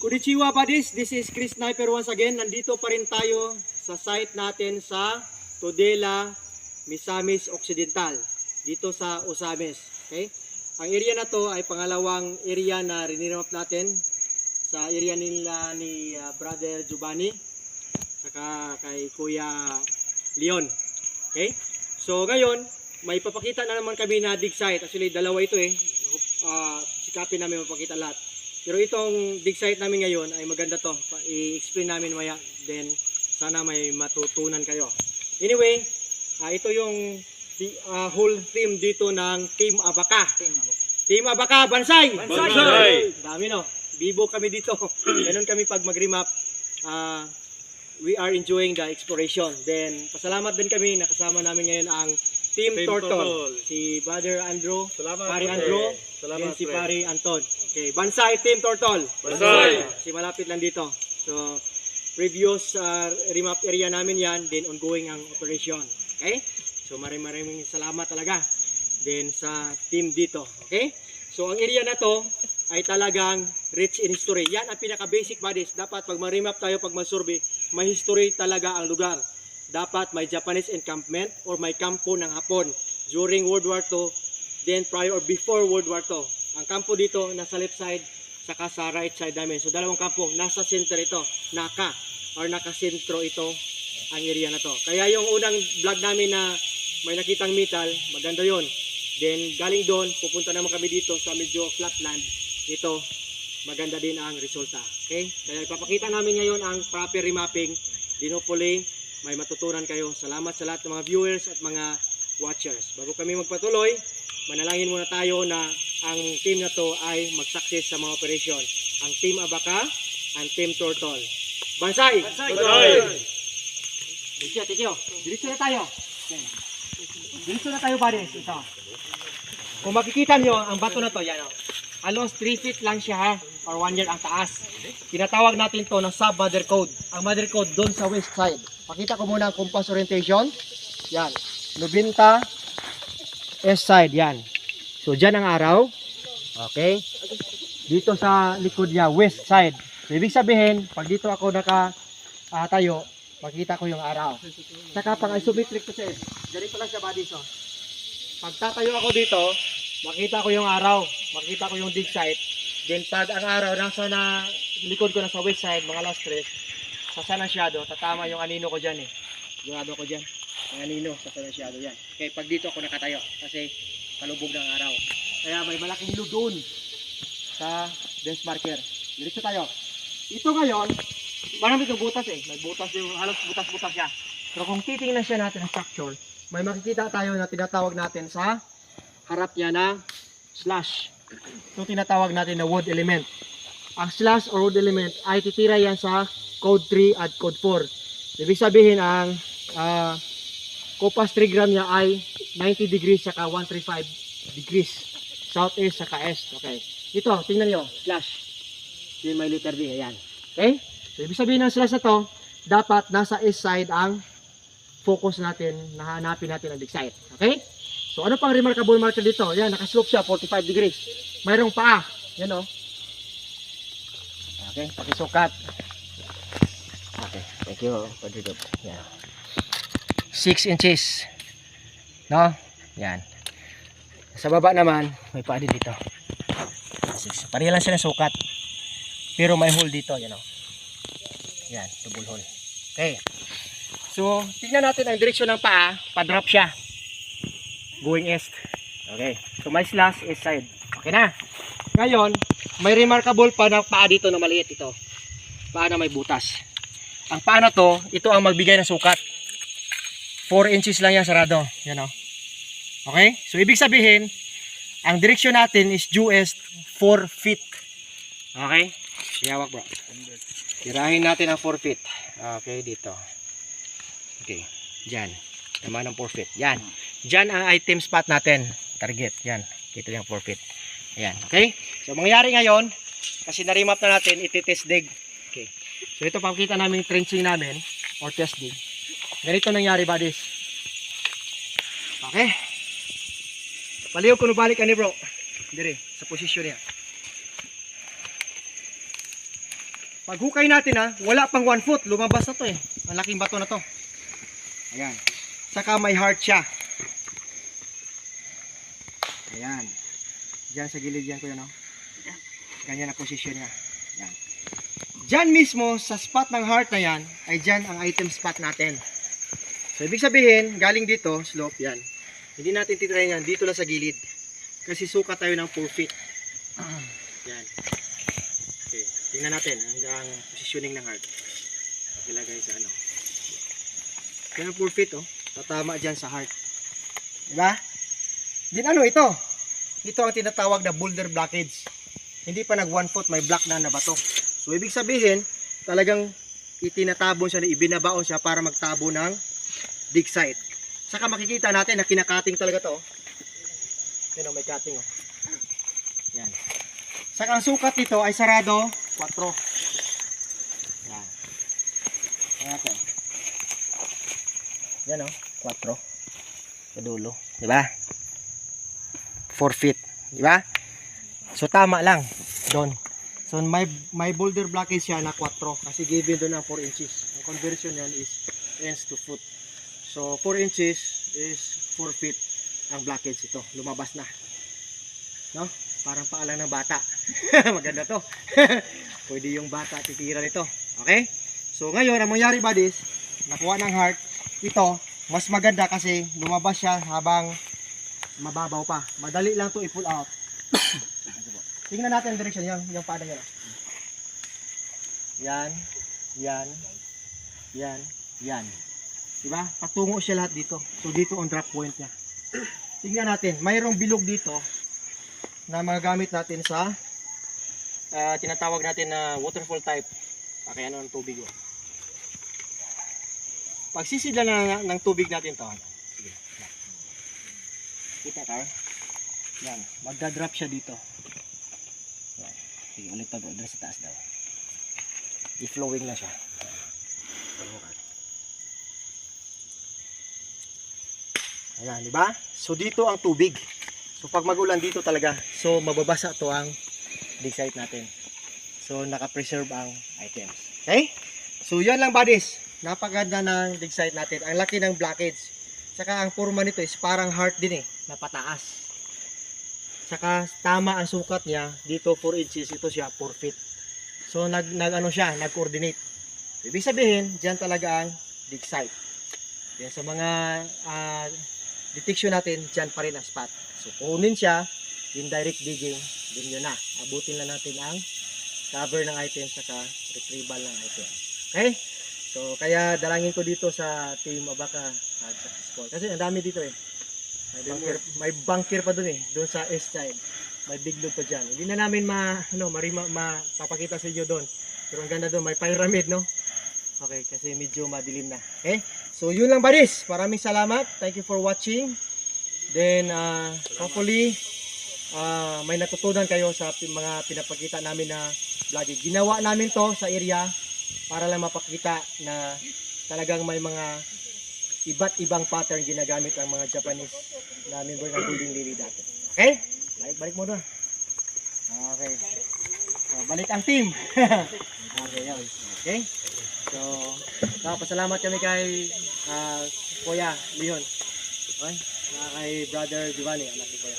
Konnichiwa buddies, this is Chris Sniper once again. Nandito pa rin tayo sa site natin sa Tudela, Misamis Occidental. Dito sa Osamis. Okay? Ang area na to ay pangalawang area na rinirmap natin sa area nila ni Brother Giovanni saka kay Kuya Leon. Okay? So ngayon, may papakita na naman kami na dig site. Actually, dalawa ito eh. Sikapin namin mapakita lahat. Pero itong dig site namin ngayon ay maganda to. I-explain namin maya. Then, sana may matutunan kayo. Anyway, ito yung whole team dito ng Team Abaka. Team Abaka, Bansay! Bansay! Dami no. Bibo kami dito. Ganun kami pag mag-remap. We are enjoying the exploration. Then, pasalamat din kami. Nakasama namin ngayon ang Team Turtle. Si Brother Andrew, Pari Andrew, then si Pari Anton. Okay, Bansay Team Turtle. Bansay! Si malapit lang dito. So, previous remap area namin yan, then ongoing ang operation. Okay? So, maraming salamat talaga then sa team dito. Okay? So, ang area na to ay talagang rich in history. Yan ang pinaka-basic buddies. Dapat pag ma-remap tayo, pag ma-survey, may history talaga ang lugar. Dapat may Japanese encampment or may kampo ng Hapon during World War II, then prior or before World War II. Ang kampo dito nasa left side saka sa right side namin. So dalawang kampo, nasa center ito, nakasentro ito ang area na to. Kaya yung unang vlog namin na may nakitang metal, maganda yon. Then galing doon, pupunta naman kami dito sa medyo flatland. Ito, maganda din ang resulta. Okay? Kaya ipapakita namin ngayon ang proper remapping. Then hopefully, may matutunan kayo. Salamat sa lahat ng mga viewers at mga watchers. Bago kami magpatuloy, manalangin muna tayo na ang team na to ay mag-success sa mga operasyon. Ang Team Abaka, ang Team Turtle. Bansay! Bansay! Diretso. Diretso na tayo. Diretso na tayo, buddies. Ito. Kung makikita nyo, ang bato na to, yan o. Halos 3 feet lang siya ha, or 1 yard ang taas. Tinatawag natin to na sub-mother code. Ang mother code doon sa west side. Pakita ko muna ang compass orientation. Yan. 90 east side, yan. So, dyan ang araw. Okay. Dito sa likod niya, west side. So, ibig sabihin, pag dito ako tayo, makita ko yung araw. Saka pang isometric to siya. Ganito lang siya body so. Pag tatayo ako dito, makita ko yung araw. Makita ko yung dig site. Then pag ang araw nasa na likod ko na sa west side, mga last stress, sa San Asiado, tatama yung anino ko dyan eh. Sigurado ko dyan. Ang anino sa San Asiado yan. Okay, pag dito ako nakatayo, kasi palubog ng araw. Kaya may malaking hilo doon sa dense marker. Diretso tayo. Ito ngayon, marami itong butas eh. May butas yung halos butas-butas siya. Pero kung titingnan siya natin ang structure, may makikita tayo na tinatawag natin sa harap niya na slash. Ito tinatawag natin na wood element. Ang slash or wood element ay titira yan sa code 3 at code 4. Ibig sabihin ang compass trigram niya ay 90 degrees saka 135 degrees. Southeast saka east. Okay. Ito, tingnan nyo. Slash. Yun may letter D. Ayan. Okay? So, ibig sabihin ng slash na to, dapat nasa east side ang focus natin, nahanapin natin ang dig site. Okay? So, ano pang remarkable marker dito? Yan, nakaslope siya, 45 degrees. Mayroong paa. Yan o. Okay, pakisukat. Okay, thank you. Yan. 6 inches. No? Yan. Sa baba naman, may paa din dito. Pareha lang siya ng sukat. Pero may hole dito, yan o. Yan, double hole. Okay. So, tingnan natin ang direksyon ng paa, pa-drop siya. Going east. Okay. So, may slash east side. Okay na. Ngayon, may remarkable pa na paa dito na maliit ito. Paa na may butas. Ang paa na to, ito ang magbigay ng sukat. 4 inches lang yan sarado. Yan o. Okay? So, ibig sabihin, ang direksyon natin is due east 4 feet. Okay? Hiyawak bro. Tirahin natin ang 4 feet. Okay, dito. Okay, dyan. Tama ng 4 feet. Yan. Dyan ang item spot natin. Target. Yan. Kita yung 4 feet. Ayan. Okay? So, mangyayari ngayon, kasi na-remap na natin, iti-test dig. Okay. So, ito pakita namin yung trenching namin, or test dig. Ganito nangyari, buddies. Okay? Paliw ko balik ani bro. Dire sa posisyon niya. Pag hukay natin ha, wala pang 1 foot. Lumabas na to eh. Ang laking bato na to. Ayan. Saka may heart siya. Ayan. Diyan sa gilid yan ko yun, no? Ganyan ang posisyon niya. Ayan. Diyan mismo, sa spot ng heart na yan, ay diyan ang item spot natin. So, ibig sabihin, galing dito, slope, yan. Hindi natin titirahin yan, dito lang sa gilid. Kasi sukat tayo ng 4 feet. Yan. Okay, tingnan natin ang positioning ng heart. Ilagay sa ano. Yan ang 4 feet, oh. Tatama dyan sa heart. Diba? Din ano ito? Ito ang tinatawag na boulder blockage. Hindi pa nag 1 foot, may block na bato. So, ibig sabihin, talagang itinatabon siya, ibinabaon siya para magtabo ng dig site. Saka makikita natin na kinakating talaga to. Yan o, may cutting o. Yan. Saka ang sukat nito ay sarado 4. Yan. Yan o. Yan o, 4. Sa dulo. Diba? 4 feet. Diba? So tama lang. Doon. So may boulder blockage siya na 4 kasi given doon ang 4 inches. Ang conversion yan is inch to foot. So 4 inches is 4 feet ang blockage ito. Lumabas na. No? Parang paalang ng bata. Maganda to. Pwede yung bata titira nito. Okay? So ngayon, ang mangyari buddies, nakuha ng heart. Ito, mas maganda kasi lumabas siya habang mababaw pa. Madali lang to i-pull out. Tingnan natin ang direction yung pada niya. Yan, yan, yan, yan. Diba? Patungo siya lahat dito. So dito ang drop point niya. Tingnan natin, mayroong bilog dito na magagamit natin sa tinatawag natin na waterfall type. Kaya ano ng tubig yun. Pag sisidlan na ng tubig natin to. Sige. Kita ka? Yan, magdadrop siya dito. Yan. Sige, ulit pag-drop sa taas daw. I-flowing na siya. Ayan, di ba? So dito ang tubig. So pag magulan dito talaga, so mababasa to ang dig site natin. So naka-preserve ang items. Okay? So yan lang buddies. Napaganda ng dig site natin. Ang laki ng blockage. Saka ang forma nito is parang heart din eh, na pataas. Saka tama ang sukat niya. Dito 4 inches, ito siya 4 feet. So nag-ano siya, nag-coordinate. Ibig sabihin, diyan talaga ang dig site. Yan sa mga detection natin, dyan pa rin ang spot. So kunin siya, indirect digging, din yun na. Abutin lang natin ang cover ng item saka retrieval ng item. Okay? So kaya dalangin ko dito sa team Abaca Squad. Kasi ang dami dito eh. May bunker pa dun eh, doon sa east side. May biglog pa dyan. Hindi na namin mapapakita sa inyo doon. Pero ang ganda doon, may pyramid, no? Okay, kasi medyo madilim na. Okay? So yun lang buddies. Maraming salamat. Thank you for watching. Then hopefully may natutunan kayo sa mga pinapakita namin na vlogging. Ginawa namin to sa area para lang mapakita na talagang may mga iba't ibang pattern ginagamit ang mga Japanese na member ng Golden Lily dati. Okay? Balik mo doon. Okay. So, balik ang team. Okay, yun. Okay? So, pasalamat kami kay Kuya Leon. Okay? Kay Brother Giovanni, anak ni Kuya.